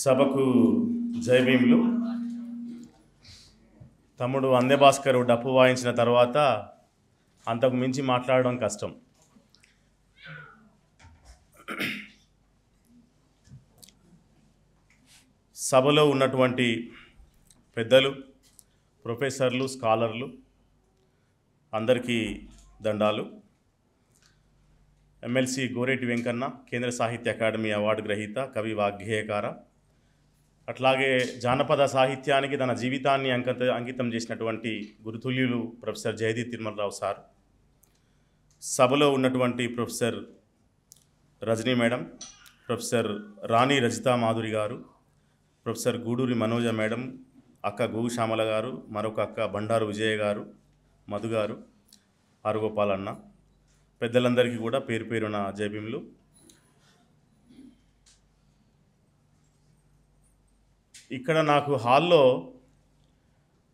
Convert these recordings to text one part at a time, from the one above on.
సభకు జై భీములు. తమ్ముడు అందే భాస్కర్ డప్పు వాయించిన తర్వాత అంతకు మించి మాట్లాడడం కష్టం. సభలో ఉన్నటువంటి పెద్దలు, ప్రొఫెసర్లు, స్కాలర్లు అందరికీ దండాలు. ఎమ్మెల్సీ గోరేటి వెంకన్న, కేంద్ర సాహిత్య అకాడమీ అవార్డు గ్రహీత, కవి, వాగ్గేయకార, అట్లాగే జానపద సాహిత్యానికి తన జీవితాన్ని అంకితం చేసినటువంటి గురుతుల్యులు ప్రొఫెసర్ జయదీప్ తిరుమలరావు సార్, సభలో ఉన్నటువంటి ప్రొఫెసర్ రజనీ మేడం, ప్రొఫెసర్ రాణి రజితా మాధురి గారు, ప్రొఫెసర్ గూడూరి మనోజ మేడం, అక్క గోగు శ్యామల గారు, మరొక అక్క బండారు విజయ గారు, మధు గారు, ఆరుగోపాల్ అన్న, పెద్దలందరికీ కూడా పేరు పేరున జై భీములు. ఇక్కడ నాకు హాల్లో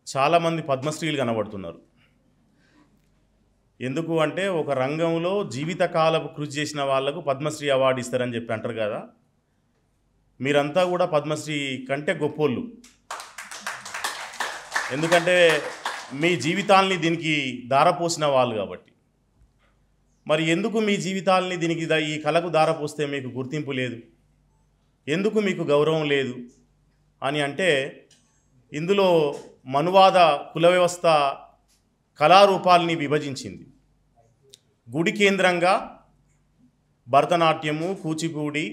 చాలామంది పద్మశ్రీలు కనబడుతున్నారు. ఎందుకు అంటే ఒక రంగంలో జీవితకాలపు కృషి చేసిన వాళ్లకు పద్మశ్రీ అవార్డు ఇస్తారని చెప్పి అంటారు కదా. మీరంతా కూడా పద్మశ్రీ కంటే గొప్పోళ్ళు. ఎందుకంటే మీ జీవితాల్ని దీనికి దారపోసిన వాళ్ళు కాబట్టి. మరి ఎందుకు మీ జీవితాల్ని దీనికి ఈ కళకు దారపోస్తే మీకు గుర్తింపు లేదు, ఎందుకు మీకు గౌరవం లేదు అని అంటే, ఇందులో మనువాద కుల వ్యవస్థ కళారూపాలని విభజించింది. గుడి కేంద్రంగా భరతనాట్యము, కూచిపూడి,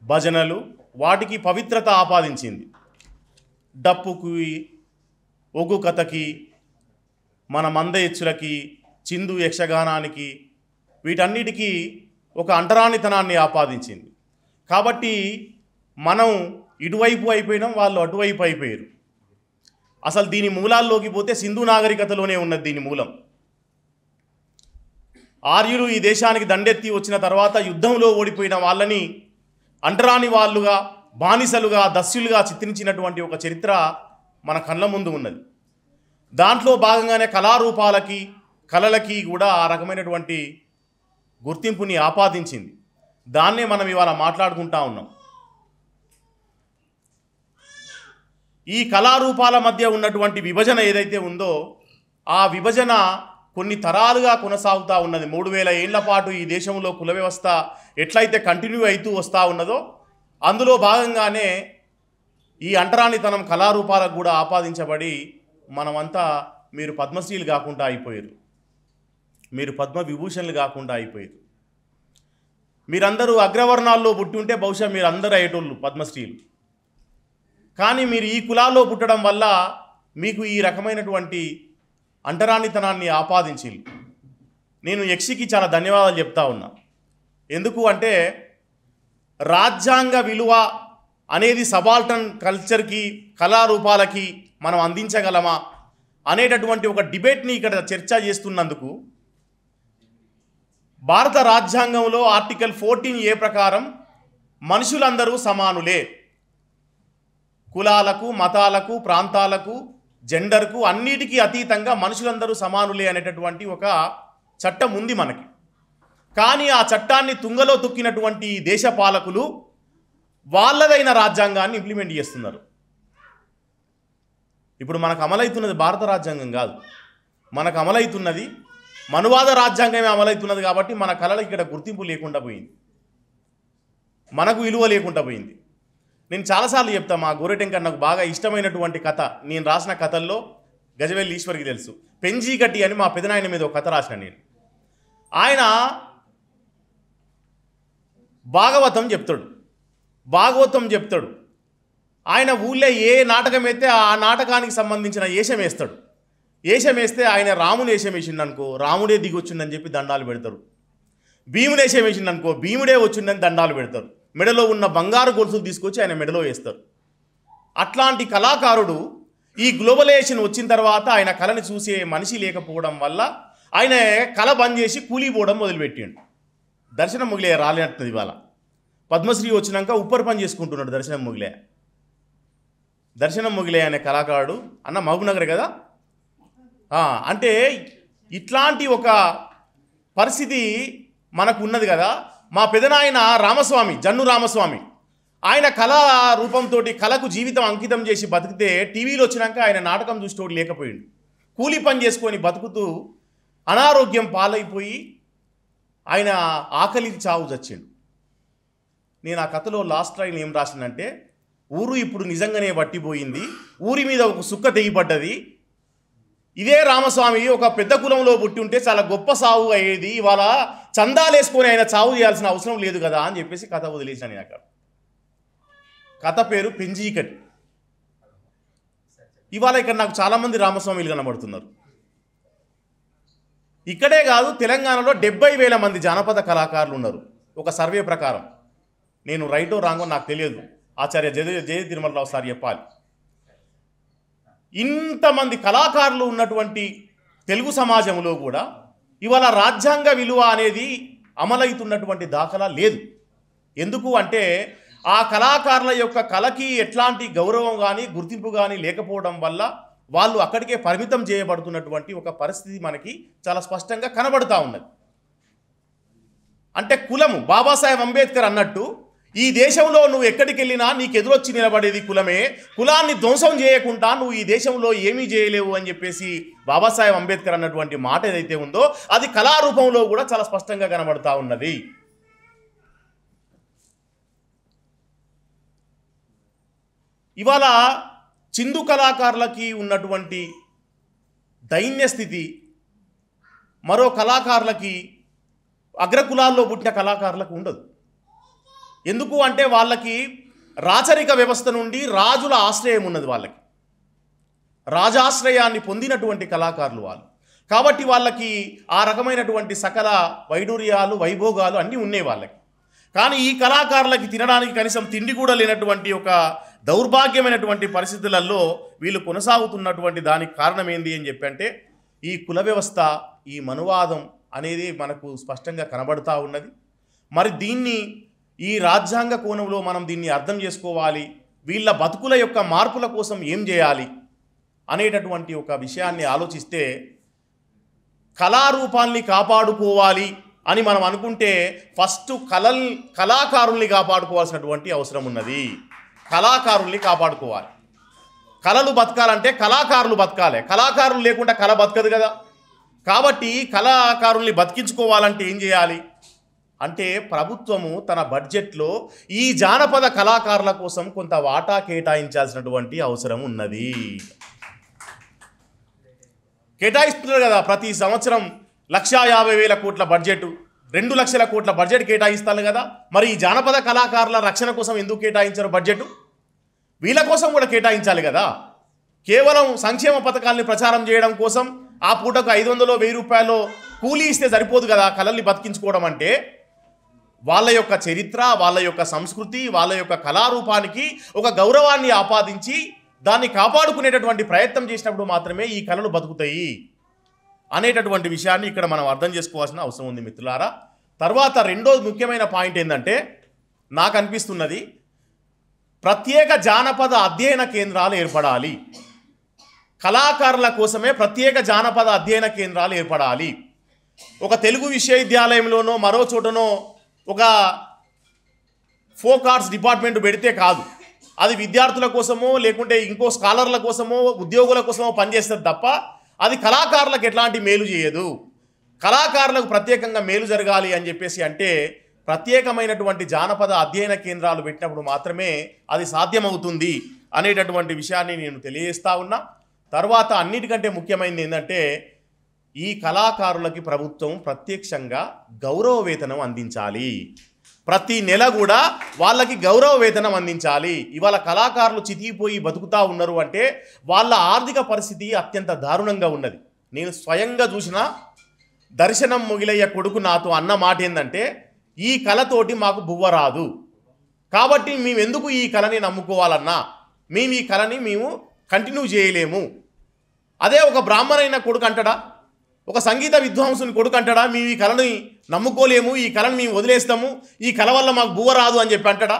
భజనలు వాటికి పవిత్రత ఆపాదించింది. డప్పుకి, ఒగ్గు కథకి, మన మంద ఎచ్చులకి, చిందు యక్షగానానికి, వీటన్నిటికీ ఒక అంటరానితనాన్ని ఆపాదించింది. కాబట్టి మనం ఇటువైపు అయిపోయినాం, వాళ్ళు అటువైపు అయిపోయారు. అసలు దీని మూలాల్లోకి పోతే సింధు నాగరికతలోనే ఉన్నది దీని మూలం. ఆర్యులు ఈ దేశానికి దండెత్తి వచ్చిన తర్వాత యుద్ధంలో ఓడిపోయిన వాళ్ళని అంటరాని వాళ్ళుగా, బానిసలుగా, దస్యులుగా చిత్రించినటువంటి ఒక చరిత్ర మన కళ్ళ ముందు ఉన్నది. దాంట్లో భాగంగానే కళారూపాలకి, కళలకి కూడా ఆ రకమైనటువంటి గుర్తింపుని ఆపాదించింది. దాన్నే మనం ఇవాళ మాట్లాడుకుంటా ఉన్నాం. ఈ కళారూపాల మధ్య ఉన్నటువంటి విభజన ఏదైతే ఉందో, ఆ విభజన కొన్ని తరాలుగా కొనసాగుతూ ఉన్నది. 3000 ఏళ్ల పాటు ఈ దేశంలో కుల వ్యవస్థ ఎట్లయితే కంటిన్యూ అవుతూ వస్తూ ఉన్నదో, అందులో భాగంగానే ఈ అంటరానితనం కళారూపాలకు కూడా ఆపాదించబడి మనమంతా మీరు పద్మశ్రీలు కాకుండా అయిపోయారు, మీరు పద్మ విభూషణలు కాకుండా అయిపోయారు. మీరందరూ అగ్రవర్ణాల్లో పుట్టి ఉంటే బహుశా మీరు అందరూ అయ్యేటోళ్ళు పద్మశ్రీలు. కానీ మీరు ఈ కులాల్లో పుట్టడం వల్ల మీకు ఈ రకమైనటువంటి అంటరానితనాన్ని ఆపాదించింది. నేను యక్షికి చాలా ధన్యవాదాలు చెప్తా ఉన్నా. ఎందుకు అంటే రాజ్యాంగ విలువ అనేది సబాల్టన్ కల్చర్కి, కళారూపాలకి మనం అందించగలమా అనేటటువంటి ఒక డిబేట్ని ఇక్కడ చర్చ చేస్తున్నందుకు, భారత రాజ్యాంగంలో ఆర్టికల్ 14A ప్రకారం మనుషులందరూ సమానులే, కులాలకు, మతాలకు, ప్రాంతాలకు, జెండర్కు అన్నిటికీ అతీతంగా మనుషులందరూ సమానులే అనేటటువంటి ఒక చట్టం ఉంది మనకి. కానీ ఆ చట్టాన్ని తుంగలో తొక్కినటువంటి దేశ పాలకులు వాళ్ళదైన రాజ్యాంగాన్ని ఇంప్లిమెంట్ చేస్తున్నారు. ఇప్పుడు మనకు అమలవుతున్నది భారత రాజ్యాంగం కాదు, మనకు అమలవుతున్నది మనువాద రాజ్యాంగమే అమలవుతున్నది. కాబట్టి మన కళలకు ఇక్కడ గుర్తింపు లేకుండా పోయింది, మనకు విలువ లేకుండా పోయింది. నేను చాలాసార్లు చెప్తా, మా గోరెటెంకర్ నాకు బాగా ఇష్టమైనటువంటి కథ, నేను రాసిన కథల్లో గజవెల్లి ఈశ్వర్కి తెలుసు, పెంజీగట్టి అని మా పెదనాయన మీద ఒక కథ రాసిన నేను. ఆయన భాగవతం చెప్తాడు. ఆయన ఊళ్ళో ఏ నాటకం అయితే ఆ నాటకానికి సంబంధించిన వేషం వేస్తాడు. వేషం వేస్తే ఆయన రాముని వేషం వేసిండనుకో, రాముడే దిగొచ్చిందని చెప్పి దండాలు పెడతారు. భీముడు వేషం వేసిండనుకో, భీముడే వచ్చిందని దండాలు పెడతారు. మెడలో ఉన్న బంగారు గొలుసులు తీసుకొచ్చి ఆయన మెడలో వేస్తారు. అట్లాంటి కళాకారుడు ఈ గ్లోబలైజేషన్ వచ్చిన తర్వాత ఆయన కళని చూసే మనిషి లేకపోవడం వల్ల ఆయన కళ బంద్ చేసి కూలిపోవడం మొదలుపెట్టిండు. దర్శనం మొగిలే రాలేనట్టుది. ఇవాళ పద్మశ్రీ వచ్చినాక ఉప్పర్ పని చేసుకుంటున్నాడు దర్శనం మొగిలే అనే కళాకారుడు. అన్న మహబూబ్నగర్ కదా. అంటే ఇట్లాంటి ఒక పరిస్థితి మనకు ఉన్నది కదా. మా పెదనాయన రామస్వామి, జన్ను రామస్వామి, ఆయన కళా రూపంతో కళకు జీవితం అంకితం చేసి బతికితే టీవీలో వచ్చినాక ఆయన నాటకం చూసేటోడు లేకపోయిండు. కూలి పని చేసుకొని బతుకుతూ అనారోగ్యం పాలైపోయి ఆయన ఆకలికి చావు చచ్చిండు. నేను ఆ కథలో లాస్ట్ లైన్ ఏం రాసిందంటే, ఊరు ఇప్పుడు నిజంగానే వట్టిపోయింది, ఊరి మీద ఒక సుక్క తెగిపడ్డది, ఇదే రామస్వామి ఒక పెద్ద కులంలో పుట్టి ఉంటే చాలా గొప్ప సావు అయ్యేది, ఇవాళ చందాలేసుకొని ఆయన చావు చేయాల్సిన అవసరం లేదు కదా అని చెప్పేసి కథ వదిలేసాను. నేను అక్కడ కథ పేరు పెంజీకటి. ఇవాళ ఇక్కడ నాకు చాలామంది రామస్వామిలు కనబడుతున్నారు. ఇక్కడే కాదు, తెలంగాణలో 70,000 మంది జానపద కళాకారులు ఉన్నారు ఒక సర్వే ప్రకారం. నేను రైటో రాంగో నాకు తెలియదు, ఆచార్య జయ తిరుమలరావు సార్ చెప్పాలి. ఇంతమంది కళాకారులు ఉన్నటువంటి తెలుగు సమాజంలో కూడా ఇవాళ రాజ్యాంగ విలువ అనేది అమలవుతున్నటువంటి దాఖలా లేదు. ఎందుకు అంటే ఆ కళాకారుల యొక్క కళకి ఎట్లాంటి గౌరవం కానీ గుర్తింపు కానీ లేకపోవడం వల్ల వాళ్ళు అక్కడికే పరిమితం చేయబడుతున్నటువంటి ఒక పరిస్థితి మనకి చాలా స్పష్టంగా కనబడుతూ ఉన్నది. అంటే కులము, బాబాసాహెబ్ అంబేద్కర్ అన్నట్టు ఈ దేశంలో నువ్వు ఎక్కడికి వెళ్ళినా నీకు ఎదురొచ్చి నిలబడేది కులమే, కులాన్ని ధ్వంసం చేయకుండా నువ్వు ఈ దేశంలో ఏమీ చేయలేవు అని చెప్పేసి బాబాసాహెబ్ అంబేద్కర్ అన్నటువంటి మాట ఏదైతే ఉందో అది కళారూపంలో కూడా చాలా స్పష్టంగా కనబడుతూ ఉన్నది. ఇవాళ చిందు కళాకారులకి ఉన్నటువంటి దైన్య స్థితి మరో కళాకారులకి, అగ్రకులాల్లో పుట్టిన కళాకారులకు ఉండదు. ఎందుకు అంటే వాళ్ళకి రాచరిక వ్యవస్థ నుండి రాజుల ఆశ్రయం ఉన్నది, వాళ్ళకి రాజాశ్రయాన్ని పొందినటువంటి కళాకారులు వాళ్ళు. కాబట్టి వాళ్ళకి ఆ రకమైనటువంటి సకల వైడూర్యాలు వైభోగాలు అన్నీ ఉన్నాయి వాళ్ళకి. కానీ ఈ కళాకారులకి తినడానికి కనీసం తిండి కూడా లేనటువంటి ఒక దౌర్భాగ్యమైనటువంటి పరిస్థితులలో వీళ్ళు కొనసాగుతున్నటువంటి దానికి కారణం ఏంది అని చెప్పంటే ఈ కుల వ్యవస్థ, ఈ మనువాదం అనేది మనకు స్పష్టంగా కనబడుతూ ఉన్నది. మరి దీన్ని ఈ రాజ్యాంగ కోణంలో మనం దీన్ని అర్థం చేసుకోవాలి, వీళ్ళ బతుకుల యొక్క మార్పుల కోసం ఏం చేయాలి అనేటటువంటి ఒక విషయాన్ని ఆలోచిస్తే కళారూపాల్ని కాపాడుకోవాలి అని మనం అనుకుంటే ఫస్ట్ కళాకారుల్ని కాపాడుకోవాల్సినటువంటి అవసరం ఉన్నది. కళాకారుల్ని కాపాడుకోవాలి. కళలు బతకాలంటే కళాకారులు బతకాలి, కళాకారులు లేకుండా కళ బతకదు కదా. కాబట్టి కళాకారుల్ని బతికించుకోవాలంటే ఏం చేయాలి అంటే ప్రభుత్వము తన బడ్జెట్లో ఈ జానపద కళాకారుల కోసం కొంత వాటా కేటాయించాల్సినటువంటి అవసరం ఉన్నది. కేటాయిస్తున్నారు కదా, ప్రతి సంవత్సరం 1,50,000 కోట్ల బడ్జెట్, 2 లక్షల కోట్ల బడ్జెట్ కేటాయిస్తారు కదా. మరి ఈ జానపద కళాకారుల రక్షణ కోసం ఎందుకు కేటాయించారు బడ్జెట్? వీళ్ళ కోసం కూడా కేటాయించాలి కదా. కేవలం సంక్షేమ పథకాలని ప్రచారం చేయడం కోసం ఆ పూటకు 500-1000 రూపాయలు కూలీ ఇస్తే సరిపోదు కదా కళల్ని బతికించుకోవడం అంటే. వాళ్ళ యొక్క చరిత్ర, వాళ్ళ యొక్క సంస్కృతి, వాళ్ళ యొక్క కళారూపానికి ఒక గౌరవాన్ని ఆపాదించి దాన్ని కాపాడుకునేటటువంటి ప్రయత్నం చేసినప్పుడు మాత్రమే ఈ కళలు బతుకుతాయి అనేటటువంటి విషయాన్ని ఇక్కడ మనం అర్థం చేసుకోవాల్సిన అవసరం ఉంది మిత్రులారా. తర్వాత రెండో ముఖ్యమైన పాయింట్ ఏంటంటే నాకు అనిపిస్తున్నది, ప్రత్యేక జానపద అధ్యయన కేంద్రాలు ఏర్పడాలి. కళాకారుల కోసమే ప్రత్యేక జానపద అధ్యయన కేంద్రాలు ఏర్పడాలి. ఒక తెలుగు విశ్వవిద్యాలయంలోనో మరో చోటనో ఒక ఫోక్ ఆర్ట్స్ డిపార్ట్మెంట్ పెడితే కాదు, అది విద్యార్థుల కోసమో లేకుంటే ఇంకో స్కాలర్ల కోసమో ఉద్యోగుల కోసమో పనిచేస్తుంది తప్ప అది కళాకారులకు ఎట్లాంటి మేలు చేయదు. కళాకారులకు ప్రత్యేకంగా మేలు జరగాలి అని చెప్పేసి అంటే ప్రత్యేకమైనటువంటి జానపద అధ్యయన కేంద్రాలు పెట్టినప్పుడు మాత్రమే అది సాధ్యమవుతుంది అనేటటువంటి విషయాన్ని నేను తెలియజేస్తా ఉన్నా. తర్వాత అన్నిటికంటే ముఖ్యమైనది ఏంటంటే ఈ కళాకారులకి ప్రభుత్వం ప్రత్యక్షంగా గౌరవ వేతనం అందించాలి. ప్రతి నెల కూడా వాళ్ళకి గౌరవ వేతనం అందించాలి. ఇవాళ కళాకారులు చితికిపోయి బతుకుతూ ఉన్నారు అంటే వాళ్ళ ఆర్థిక పరిస్థితి అత్యంత దారుణంగా ఉన్నది. నేను స్వయంగా చూసిన దర్శనం మొగిలయ్య కొడుకు నాతో అన్న మాట ఏంటంటే, ఈ కళతోటి మాకు బువ్వ రాదు కాబట్టి మేము ఎందుకు ఈ కళని నమ్ముకోవాలన్నా, మేము ఈ కళని మేము కంటిన్యూ చేయలేము. అదే ఒక బ్రాహ్మణైన కొడుకు అంటాడా, ఒక సంగీత విద్వాంసుని కొడుకు అంటాడా, మేము ఈ కళని నమ్ముకోలేము, ఈ కళని మేము వదిలేస్తాము, ఈ కళ వల్ల మాకు బువ్వ రాదు అని చెప్పి అంటాడా?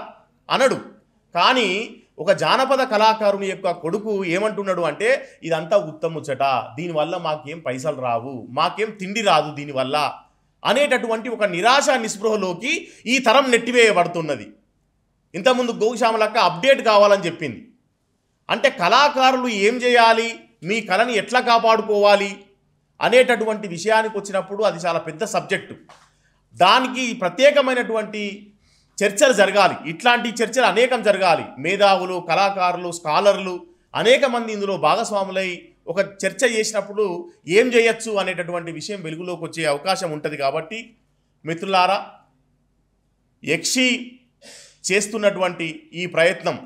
అనడు. కానీ ఒక జానపద కళాకారుని యొక్క కొడుకు ఏమంటున్నాడు అంటే, ఇదంతా ఉత్తముచ్చట, దీనివల్ల మాకేం పైసలు రావు, మాకేం తిండి రాదు దీనివల్ల అనేటటువంటి ఒక నిరాశ నిస్పృహలోకి ఈ తరం నెట్టివేయబడుతున్నది. ఇంతకుముందు గోగుశ్యామలక్క అప్డేట్ కావాలని చెప్పింది. అంటే కళాకారులు ఏం చేయాలి, మీ కళని ఎట్లా కాపాడుకోవాలి అనేటటువంటి విషయానికి వచ్చినప్పుడు అది చాలా పెద్ద సబ్జెక్టు. దానికి ప్రత్యేకమైనటువంటి చర్చలు జరగాలి. ఇట్లాంటి చర్చలు అనేకం జరగాలి. మేధావులు, కళాకారులు, స్కాలర్లు అనేక మంది ఇందులో భాగస్వాములై ఒక చర్చ చేసినప్పుడు ఏం చేయొచ్చు అనేటటువంటి విషయం వెలుగులోకి వచ్చే అవకాశం ఉంటుంది. కాబట్టి మిత్రులారా, యక్షి చేస్తున్నటువంటి ఈ ప్రయత్నం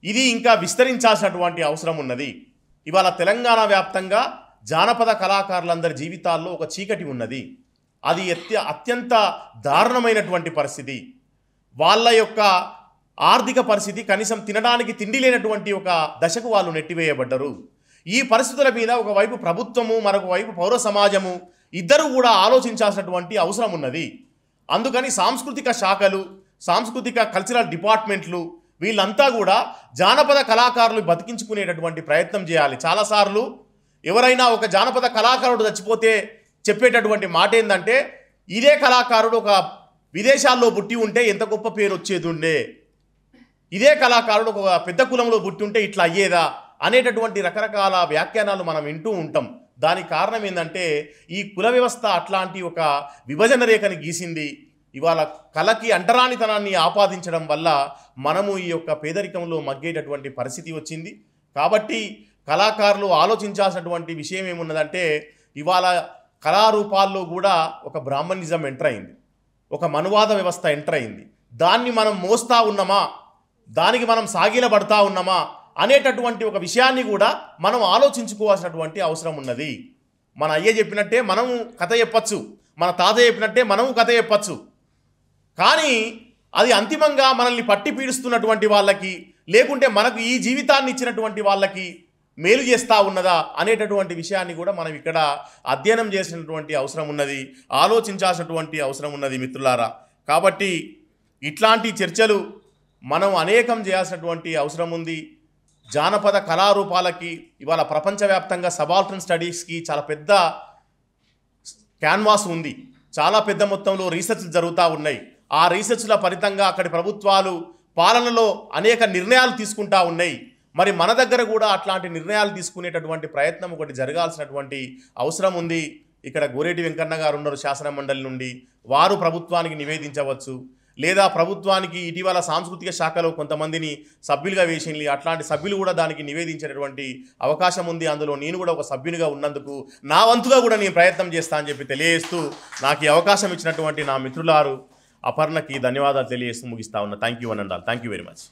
ఇది ఇంకా విస్తరించాల్సినటువంటి అవసరం ఉన్నది. ఇవాళ తెలంగాణ వ్యాప్తంగా జానపద కళాకారులందరి జీవితాల్లో ఒక చీకటి ఉన్నది. అది అత్యంత దారుణమైనటువంటి పరిస్థితి. వాళ్ళ యొక్క ఆర్థిక పరిస్థితి, కనీసం తినడానికి తిండి లేనటువంటి ఒక దశకు వాళ్ళు నెట్టివేయబడ్డరు. ఈ పరిస్థితుల మీద ఒకవైపు ప్రభుత్వము, మరొక వైపు పౌర సమాజము ఇద్దరు కూడా ఆలోచించాల్సినటువంటి అవసరం ఉన్నది. అందుకని సాంస్కృతిక శాఖలు, సాంస్కృతిక కల్చరల్ డిపార్ట్మెంట్లు వీళ్ళంతా కూడా జానపద కళాకారులు బతికించుకునేటటువంటి ప్రయత్నం చేయాలి. చాలాసార్లు ఎవరైనా ఒక జానపద కళాకారుడు చచ్చిపోతే చెప్పేటటువంటి మాట ఏంటంటే, ఇదే కళాకారుడు ఒక విదేశాల్లో పుట్టి ఉంటే ఎంత గొప్ప పేరు వచ్చేది ఉండే, ఇదే కళాకారుడు ఒక పెద్ద కులంలో పుట్టి ఉంటే ఇట్లా అయ్యేదా అనేటటువంటి రకరకాల వ్యాఖ్యానాలు మనం వింటూ ఉంటాం. దానికి కారణం ఏంటంటే, ఈ కుల వ్యవస్థ అట్లాంటి ఒక విభజన రేఖని గీసింది. ఇవాళ కళకి అంటరానితనాన్ని ఆపాదించడం వల్ల మనము ఈ యొక్క పేదరికంలో మగ్గేటటువంటి పరిస్థితి వచ్చింది. కాబట్టి కళాకారులు ఆలోచించాల్సినటువంటి విషయం ఏమున్నదంటే, ఇవాళ కళారూపాల్లో కూడా ఒక బ్రాహ్మణిజం ఎంటర్ అయింది, ఒక మనువాద వ్యవస్థ ఎంటర్ అయింది. దాన్ని మనం మోస్తా ఉన్నామా, దానికి మనం సాగిలబడతా ఉన్నామా అనేటటువంటి ఒక విషయాన్ని కూడా మనం ఆలోచించుకోవాల్సినటువంటి అవసరం ఉన్నది. మన అయ్య చెప్పినట్టే మనము కథ చెప్పచ్చు, మన తాత చెప్పినట్టే మనము కథ చెప్పచ్చు. కానీ అది అంతిమంగా మనల్ని పట్టి పీడిస్తున్నటువంటి వాళ్ళకి, లేకుంటే మనకు ఈ జీవితాన్ని ఇచ్చినటువంటి వాళ్ళకి మేలు చేస్తూ ఉన్నదా అనేటటువంటి విషయాన్ని కూడా మనం ఇక్కడ అధ్యయనం చేసినటువంటి అవసరం ఉన్నది, ఆలోచించాల్సినటువంటి అవసరం ఉన్నది మిత్రులారా. కాబట్టి ఇట్లాంటి చర్చలు మనం అనేకం చేయాల్సినటువంటి అవసరం ఉంది. జానపద కళారూపాలకి ఇవాళ ప్రపంచవ్యాప్తంగా సబాల్టర్న్ స్టడీస్కి చాలా పెద్ద క్యాన్వాస్ ఉంది. చాలా పెద్ద మొత్తంలో రీసెర్చ్ జరుగుతూ ఉన్నాయి. ఆ రీసెర్చ్ల ఫలితంగా అక్కడి ప్రభుత్వాలు పాలనలో అనేక నిర్ణయాలు తీసుకుంటూ ఉన్నాయి. మరి మన దగ్గర కూడా అట్లాంటి నిర్ణయాలు తీసుకునేటటువంటి ప్రయత్నం ఒకటి జరగాల్సినటువంటి అవసరం ఉంది. ఇక్కడ గోరేటి వెంకన్న గారు ఉన్నారు శాసన మండలి నుండి, వారు ప్రభుత్వానికి నివేదించవచ్చు. లేదా ప్రభుత్వానికి ఇటీవల సాంస్కృతిక శాఖలో కొంతమందిని సభ్యులుగా వేసింది, అట్లాంటి సభ్యులు కూడా దానికి నివేదించేటటువంటి అవకాశం ఉంది. అందులో నేను కూడా ఒక సభ్యునిగా ఉన్నందుకు నా వంతుగా కూడా నేను ప్రయత్నం చేస్తా అని చెప్పి తెలియజేస్తూ, నాకు ఈ అవకాశం ఇచ్చినటువంటి నా మిత్రులారు అపర్ణకి ధన్యవాదాలు తెలియజేస్తూ ముగిస్తా ఉన్నా. థ్యాంక్ యూ అనందాలు. Thank you very much.